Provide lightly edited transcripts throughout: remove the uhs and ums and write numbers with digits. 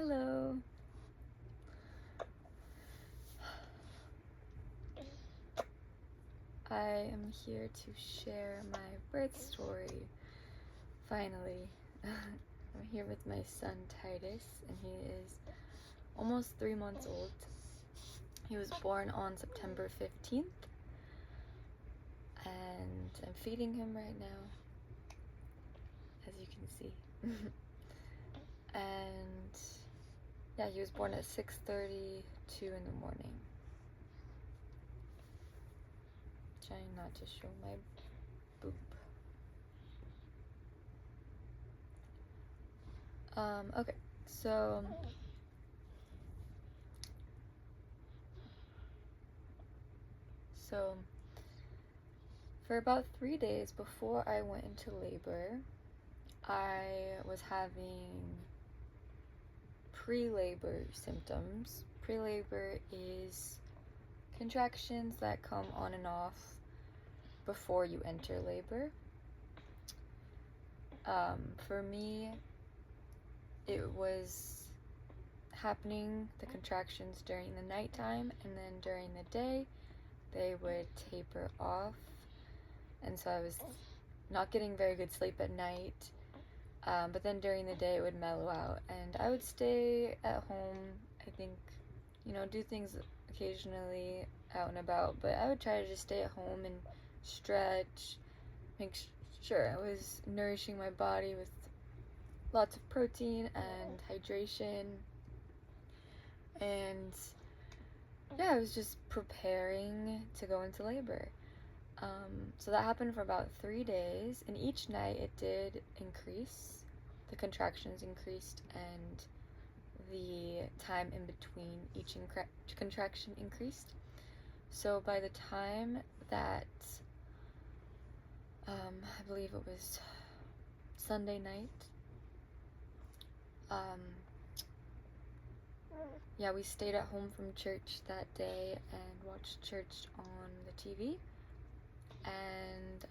Hello. I am here to share my birth story. Finally. I'm here with my son Titus, and he is almost 3 months old. He was born on September 15th, and I'm feeding him right now, as you can see. And yeah, he was born at 6:32 in the morning. Trying not to show my boob. Okay, so for about 3 days before I went into labor, I was having pre-labor symptoms. Pre-labor is contractions that come on and off before you enter labor. For me, it was happening, the contractions, during the nighttime, and then during the day they would taper off, and so I was not getting very good sleep at night, but then during the day it would mellow out, and I would stay at home, I think, do things occasionally out and about, but I would try to just stay at home and stretch, make sure I was nourishing my body with lots of protein and hydration, and yeah, I was just preparing to go into labor. So that happened for about 3 days, and each night it did increase. The contractions increased, and the time in between each contraction increased. So by the time that, I believe it was Sunday night, yeah, we stayed at home from church that day and watched church on the TV. And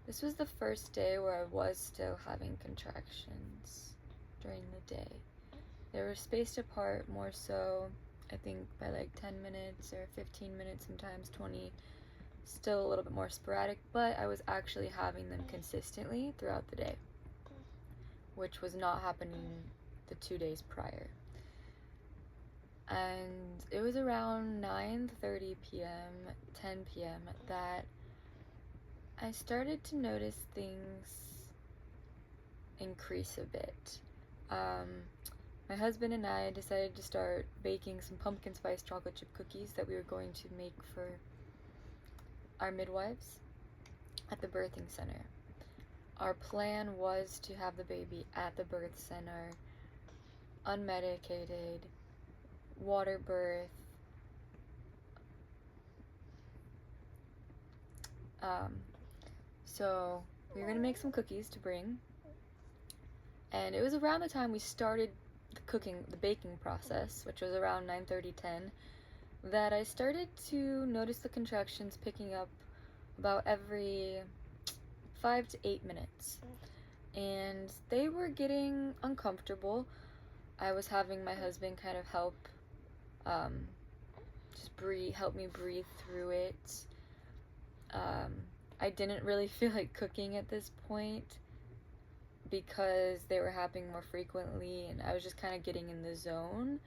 this was the first day where I was still having contractions during the day. They were spaced apart, more so, I think, by like 10 minutes or 15 minutes, sometimes 20, still a little bit more sporadic, but I was actually having them consistently throughout the day, which was not happening the 2 days prior. And it was around 9:30 p.m., 10 p.m. that I started to notice things increase a bit. My husband and I decided to start baking some pumpkin spice chocolate chip cookies that we were going to make for our midwives at the birthing center. Our plan was to have the baby at the birth center, unmedicated, water birth. So we were gonna make some cookies to bring, and it was around the time we started the baking process, which was around 9:30, 10, that I started to notice the contractions picking up about every 5 to 8 minutes, and they were getting uncomfortable. I was having my husband kind of help me breathe through it. I didn't really feel like cooking at this point because they were happening more frequently, and I was just kind of getting in the zone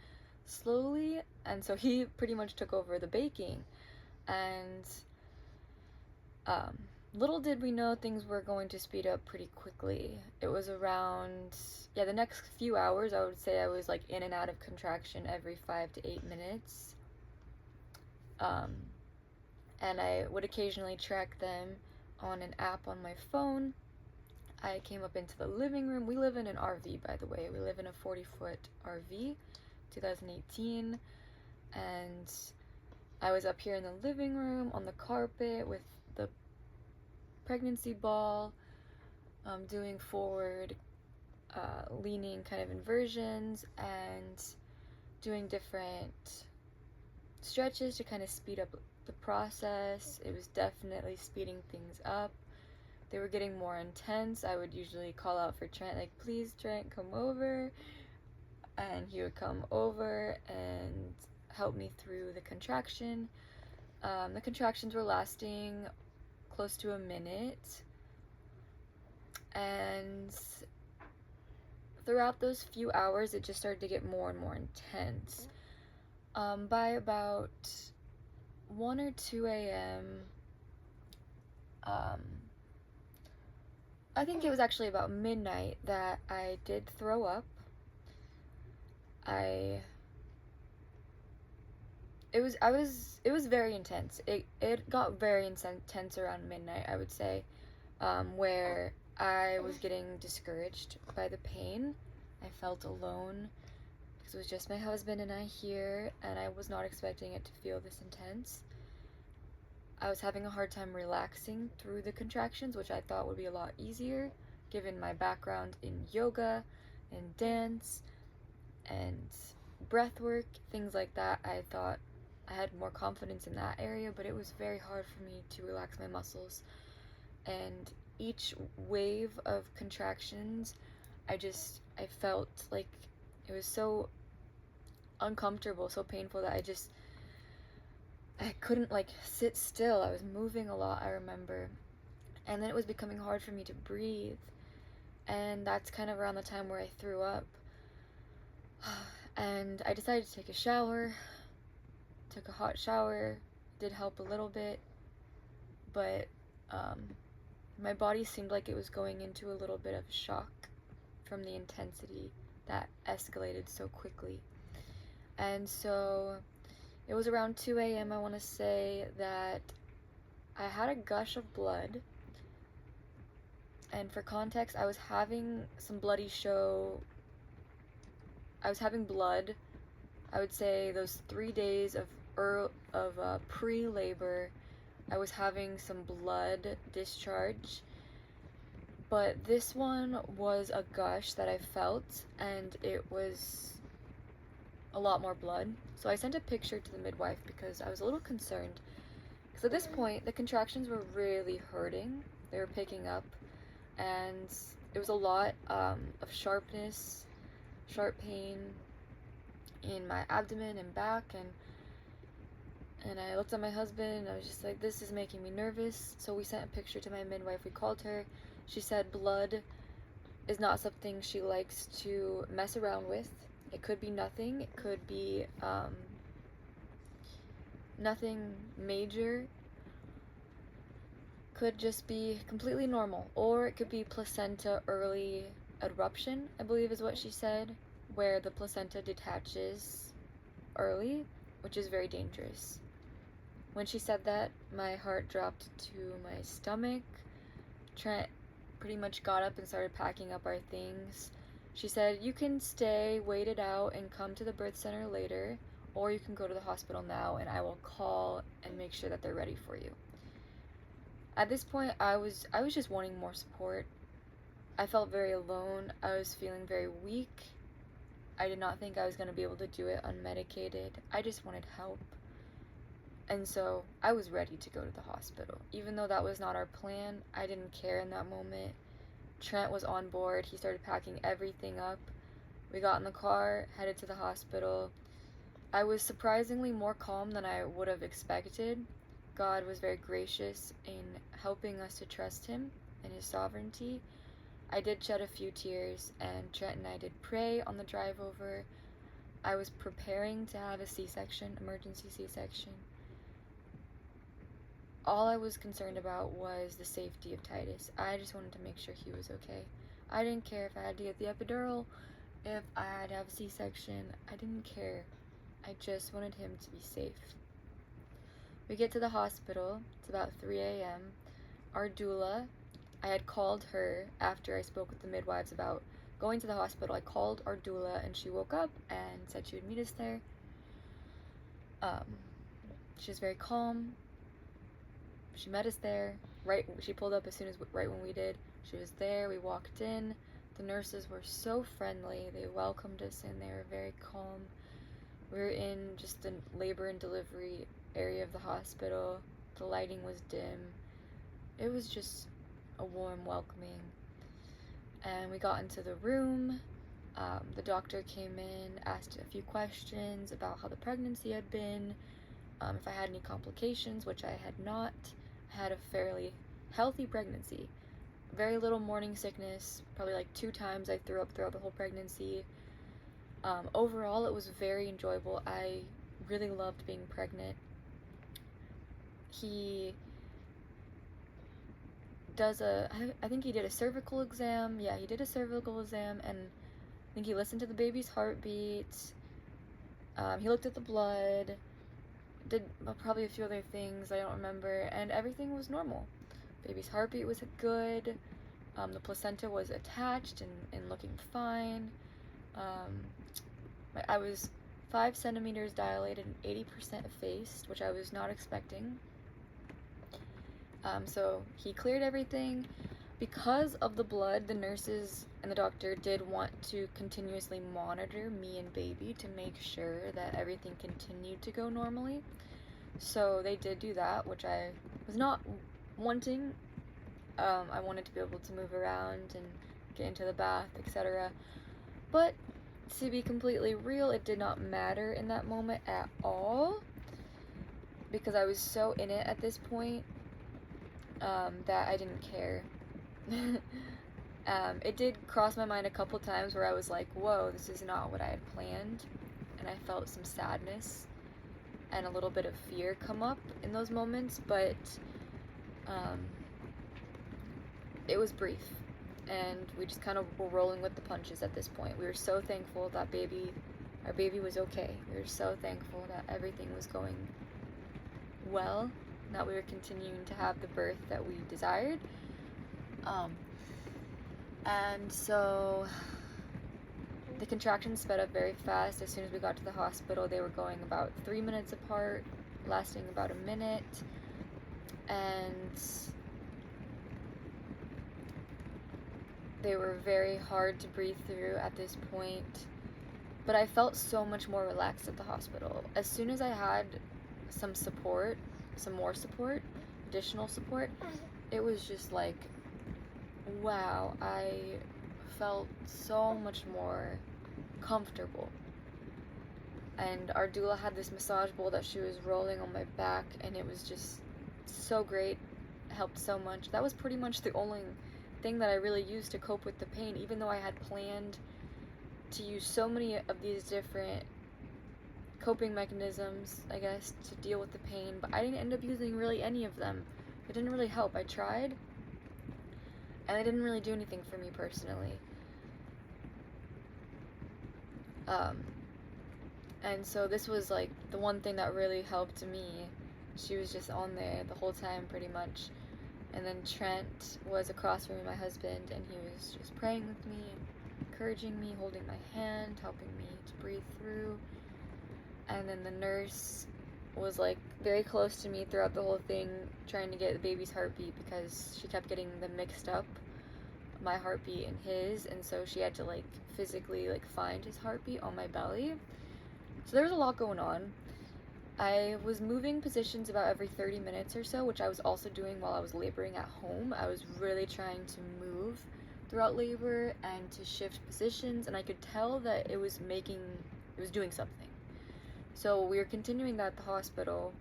slowly, and so he pretty much took over the baking. And little did we know things were going to speed up pretty quickly. It was around, the next few hours, I would say I was like in and out of contraction every 5 to 8 minutes. And I would occasionally track them on an app on my phone. I came up into the living room. We live in an RV, by the way. We live in a 40-foot RV, 2018. And I was up here in the living room on the carpet with the pregnancy ball, doing forward, leaning kind of inversions, and doing different stretches to kind of speed up the process. It was definitely speeding things up. They were getting more intense. I would usually call out for Trent, like, please, Trent, come over. and he would come over and help me through the contraction. The contractions were lasting close to a minute, and throughout those few hours it just started to get more and more intense. By about 1 or 2 a.m., I think it was actually about midnight that I did throw up. It was very intense. It got very intense around midnight, I would say, where I was getting discouraged by the pain. I felt alone because it was just my husband and I here, and I was not expecting it to feel this intense. I was having a hard time relaxing through the contractions, which I thought would be a lot easier given my background in yoga and dance and breath work, things like that. I thought I had more confidence in that area, but it was very hard for me to relax my muscles. And each wave of contractions, I felt like it was so uncomfortable, so painful that I couldn't like sit still. I was moving a lot, I remember. And then it was becoming hard for me to breathe. And that's kind of around the time where I threw up. And I decided to take a shower. Took a hot shower. Did help a little bit. But my body seemed like it was going into a little bit of shock from the intensity that escalated so quickly. And so it was around 2 a.m., I want to say, that I had a gush of blood. And for context, I was having some bloody show. I was having blood, I would say, those 3 days of pre-labor. I was having some blood discharge. But this one was a gush that I felt, and it was a lot more blood. So I sent a picture to the midwife because I was a little concerned. Because at this point, the contractions were really hurting. They were picking up, and it was a lot of sharpness, sharp pain in my abdomen and back, and I looked at my husband, and I was just like, this is making me nervous. So we sent a picture to my midwife. We called her. She said blood is not something she likes to mess around with. It could be nothing. It could be nothing major. Could just be completely normal. Or it could be placenta early eruption, I believe is what she said, where the placenta detaches early, which is very dangerous. When she said that, my heart dropped to my stomach. Trent pretty much got up and started packing up our things. She said, you can stay, wait it out, and come to the birth center later, or you can go to the hospital now, and I will call and make sure that they're ready for you. At this point, I was just wanting more support. I felt very alone. I was feeling very weak. I did not think I was going to be able to do it unmedicated. I just wanted help. And so I was ready to go to the hospital. Even though that was not our plan, I didn't care in that moment. Trent was on board. He started packing everything up. We got in the car, headed to the hospital. I was surprisingly more calm than I would have expected. God was very gracious in helping us to trust him and his sovereignty. I did shed a few tears, and Trent and I did pray on the drive over. I was preparing to have a C-section, emergency C-section. All I was concerned about was the safety of Titus. I just wanted to make sure he was okay. I didn't care if I had to get the epidural, if I had to have a C-section. I didn't care. I just wanted him to be safe. We get to the hospital. It's about 3 a.m. Our doula, I had called her after I spoke with the midwives about going to the hospital. I called our doula, and she woke up and said she would meet us there. She was very calm. She met us there. She pulled up as soon as right when we did. She was there. We walked in. The nurses were so friendly. They welcomed us in. They were very calm. We were in just the labor and delivery area of the hospital. The lighting was dim. It was just a warm welcoming. And we got into the room. The doctor came in, asked a few questions about how the pregnancy had been, if I had any complications, which I had not. I had a fairly healthy pregnancy. Very little morning sickness, probably like 2 times I threw up throughout the whole pregnancy. Overall, it was very enjoyable. I really loved being pregnant. He does I think he did a cervical exam. Yeah, he did a cervical exam, and I think he listened to the baby's heartbeat. He looked at the blood, did probably a few other things I don't remember, and everything was normal. Baby's heartbeat was good. The placenta was attached and looking fine. I was 5 centimeters dilated and 80% effaced, which I was not expecting. So he cleared everything. Because of the blood, the nurses and the doctor did want to continuously monitor me and baby to make sure that everything continued to go normally. So they did do that, which I was not wanting. I wanted to be able to move around and get into the bath, etc. But to be completely real, it did not matter in that moment at all, because I was so in it at this point that I didn't care. It did cross my mind a couple times where I was like, whoa, this is not what I had planned, and I felt some sadness and a little bit of fear come up in those moments, but it was brief, and we just kind of were rolling with the punches at this point. We were so thankful that our baby was okay. We were so thankful that everything was going well, that we were continuing to have the birth that we desired. And so the contractions sped up very fast. As soon as we got to the hospital, they were going about 3 minutes apart, lasting about a minute, and they were very hard to breathe through at this point. But I felt so much more relaxed at the hospital. As soon as I had some more support, additional support, it was just like, wow, I felt so much more comfortable. And our doula had this massage bowl that she was rolling on my back, and it was just so great. It helped so much. That was pretty much the only thing that I really used to cope with the pain, even though I had planned to use so many of these different coping mechanisms, I guess, to deal with the pain, but I didn't end up using really any of them. It didn't really help. I tried, and they didn't really do anything for me personally. And so this was like the one thing that really helped me. She was just on there the whole time pretty much. And then Trent was across from me, my husband, and he was just praying with me, encouraging me, holding my hand, helping me to breathe through. And then the nurse was like very close to me throughout the whole thing, trying to get the baby's heartbeat, because she kept getting them mixed up, my heartbeat and his, and so she had to like physically like find his heartbeat on my belly. So there was a lot going on. I was moving positions about every 30 minutes or so, which I was also doing while I was laboring at home. I was really trying to move throughout labor and to shift positions, and I could tell that it was doing something. So we were continuing that at the hospital,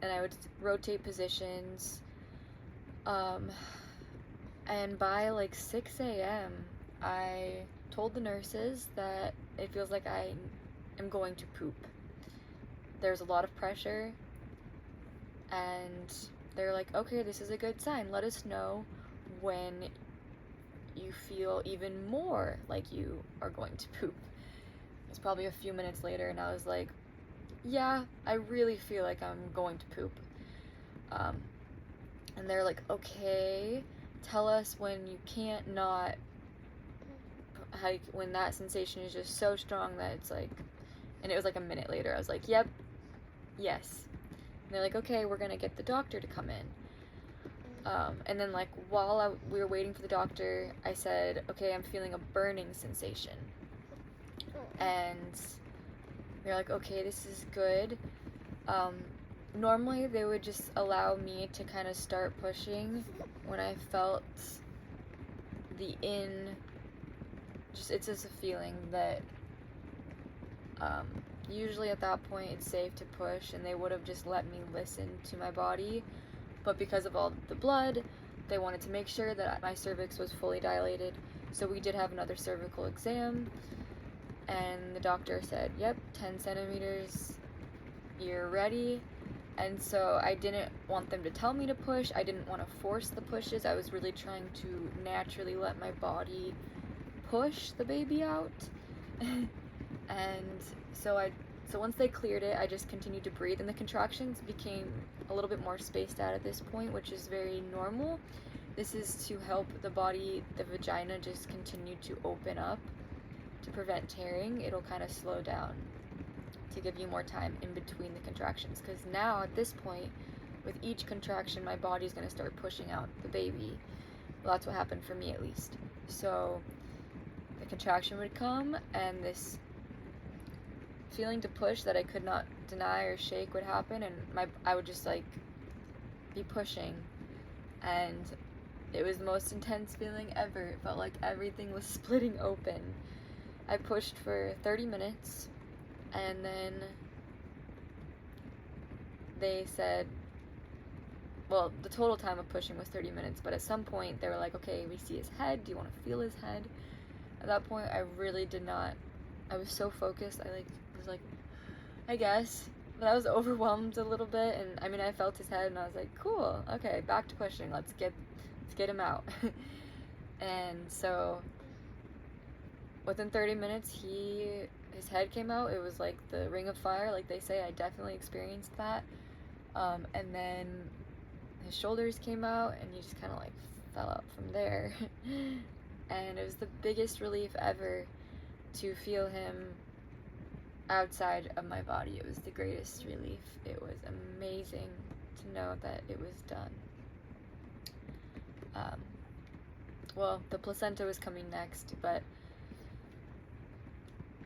and I would rotate positions. And by like 6 a.m., I told the nurses that it feels like I am going to poop. There's a lot of pressure, and they're like, okay, this is a good sign. Let us know when you feel even more like you are going to poop. It was probably a few minutes later, and I was like, yeah, I really feel like I'm going to poop. And they're like, okay, tell us when you can't not, like, when that sensation is just so strong that it's like, and it was like a minute later, I was like, yep, yes. And they're like, okay, we're gonna get the doctor to come in. And then like while we were waiting for the doctor, I said, okay, I'm feeling a burning sensation. And they're like, okay, this is good. Normally they would just allow me to kind of start pushing when I felt the in it's just a feeling that usually at that point it's safe to push, and they would have just let me listen to my body, but because of all the blood, they wanted to make sure that my cervix was fully dilated. So we did have another cervical exam, and the doctor said, yep, 10 centimeters, you're ready. And so I didn't want them to tell me to push. I didn't want to force the pushes. I was really trying to naturally let my body push the baby out. And so once they cleared it, I just continued to breathe, and the contractions became a little bit more spaced out at this point, which is very normal. This is to help the body, the vagina, just continue to open up to prevent tearing. It'll kind of slow down to give you more time in between the contractions, because now at this point, with each contraction, my body's going to start pushing out the baby. Well, that's what happened for me, at least. So the contraction would come, and this feeling to push that I could not deny or shake would happen, and I would just like be pushing, and it was the most intense feeling ever. It felt like everything was splitting open. I pushed for 30 minutes, and then they said, well, the total time of pushing was 30 minutes, but at some point they were like, okay, we see his head, do you want to feel his head? At that point, I really did not, I was so focused, I was like, I guess, but I was overwhelmed a little bit, and I mean, I felt his head, and I was like, cool, okay, back to pushing, let's get him out. And so within 30 minutes, his head came out. It was like the ring of fire, like they say. I definitely experienced that. And then his shoulders came out, and he just kind of like fell out from there. And it was the biggest relief ever to feel him outside of my body. It was the greatest relief. It was amazing to know that it was done. Well, the placenta was coming next, but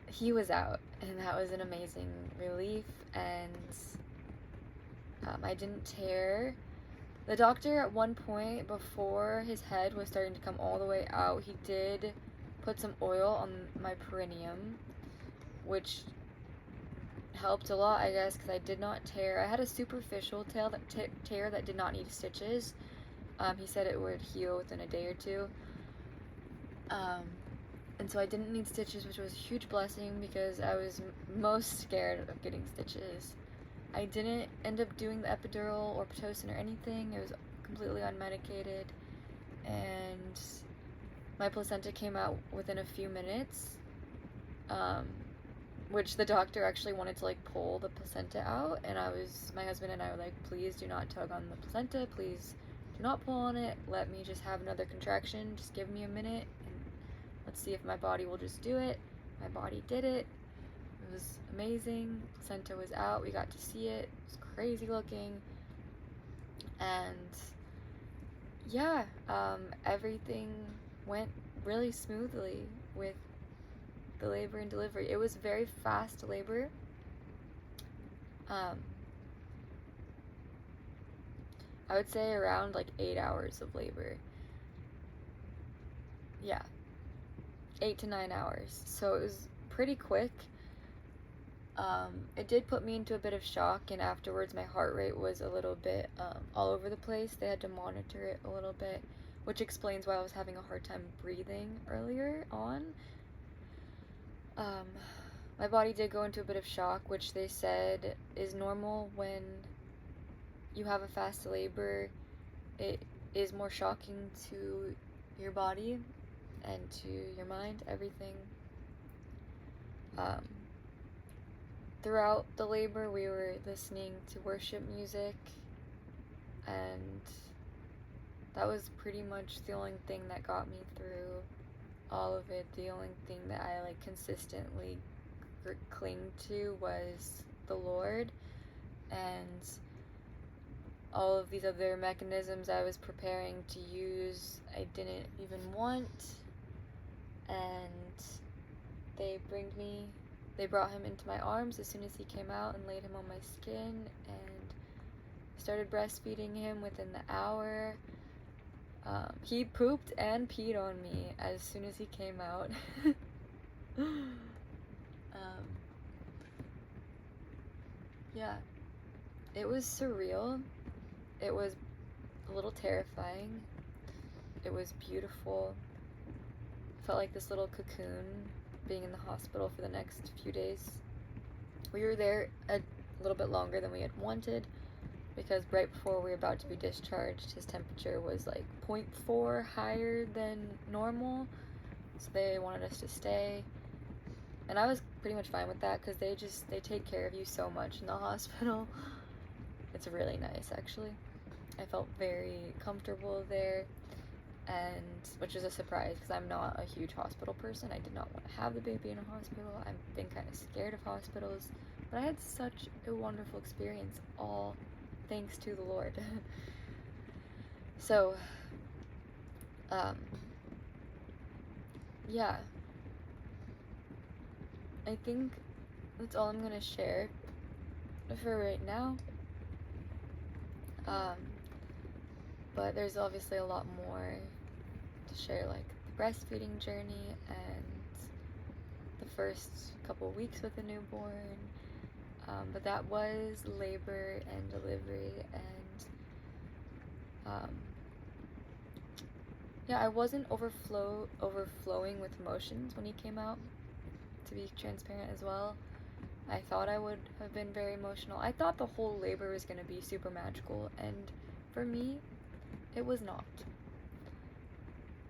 he was out, and that was an amazing relief, and I didn't tear. The doctor at one point, before his head was starting to come all the way out, he did put some oil on my perineum, which helped a lot, I guess, because I did not tear. I had a superficial tear that did not need stitches. He said it would heal within a day or two. And so I didn't need stitches, which was a huge blessing, because I was most scared of getting stitches. I didn't end up doing the epidural or Pitocin or anything. It was completely unmedicated, and my placenta came out within a few minutes, which the doctor actually wanted to like pull the placenta out, and my husband and I were like, please do not tug on the placenta, please do not pull on it, let me just have another contraction, just give me a minute, and let's see if my body will just do it. My body did it. It was amazing. Placenta was out. We got to see it. It was crazy looking. And yeah, everything went really smoothly with the labor and delivery. It was very fast labor. I would say around like 8 hours of labor. Yeah, 8 to 9 hours. So it was pretty quick. It did put me into a bit of shock, and afterwards my heart rate was a little bit all over the place. They had to monitor it a little bit, which explains why I was having a hard time breathing earlier on. My body did go into a bit of shock, which they said is normal when you have a fast labor. It is more shocking to your body and to your mind, everything. Throughout the labor, we were listening to worship music, and that was pretty much the only thing that got me through all of it. The only thing that I like consistently cling to was the Lord, and all of these other mechanisms I was preparing to use, I didn't even want, and they brought him into my arms as soon as he came out and laid him on my skin and started breastfeeding him within the hour. He pooped and peed on me as soon as he came out. Yeah, it was surreal. It was a little terrifying. It was beautiful. Felt like this little cocoon being in the hospital for the next few days. We were there a little bit longer than we had wanted because right before we were about to be discharged, his temperature was like 0.4 higher than normal, so they wanted us to stay. And I was pretty much fine with that because they take care of you so much in the hospital. It's really nice, actually. I felt very comfortable there, and which is a surprise because I'm not a huge hospital person. I did not want to have the baby in a hospital. I've been kind of scared of hospitals, but I had such a wonderful experience, all thanks to the Lord. So, yeah, I think that's all I'm gonna share for right now. But there's obviously a lot more to share, like the breastfeeding journey and the first couple weeks with a newborn. But that was labor and delivery, and yeah, I wasn't overflowing with emotions when he came out, to be transparent as well. I thought I would have been very emotional. I thought the whole labor was going to be super magical, and for me, it was not.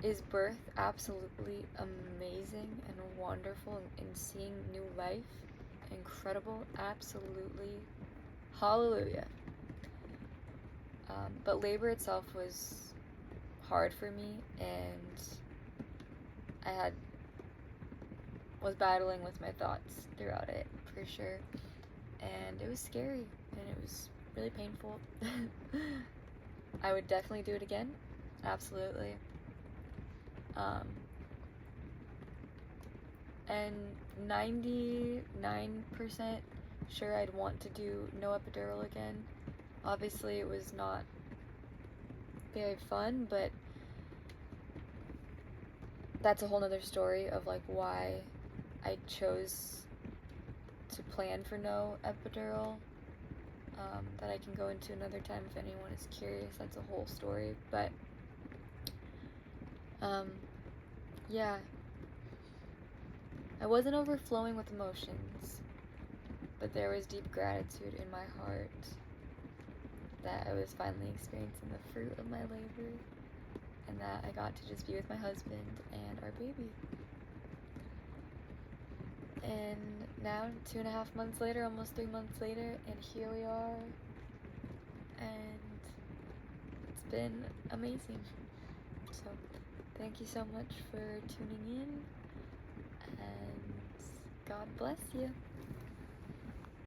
Is birth absolutely amazing and wonderful, and seeing new life incredible? Absolutely. Hallelujah. But labor itself was hard for me, and I was battling with my thoughts throughout it, for sure. And it was scary, and it was really painful. I would definitely do it again. Absolutely. And 99% sure I'd want to do no epidural again. Obviously, it was not very fun, but that's a whole nother story of like why I chose to plan for no epidural, that I can go into another time if anyone is curious. That's a whole story, but yeah, I wasn't overflowing with emotions, but there was deep gratitude in my heart that I was finally experiencing the fruit of my labor, and that I got to just be with my husband and our baby. And now, 2.5 months later, almost 3 months later, and here we are, and it's been amazing. So, thank you so much for tuning in, and God bless you.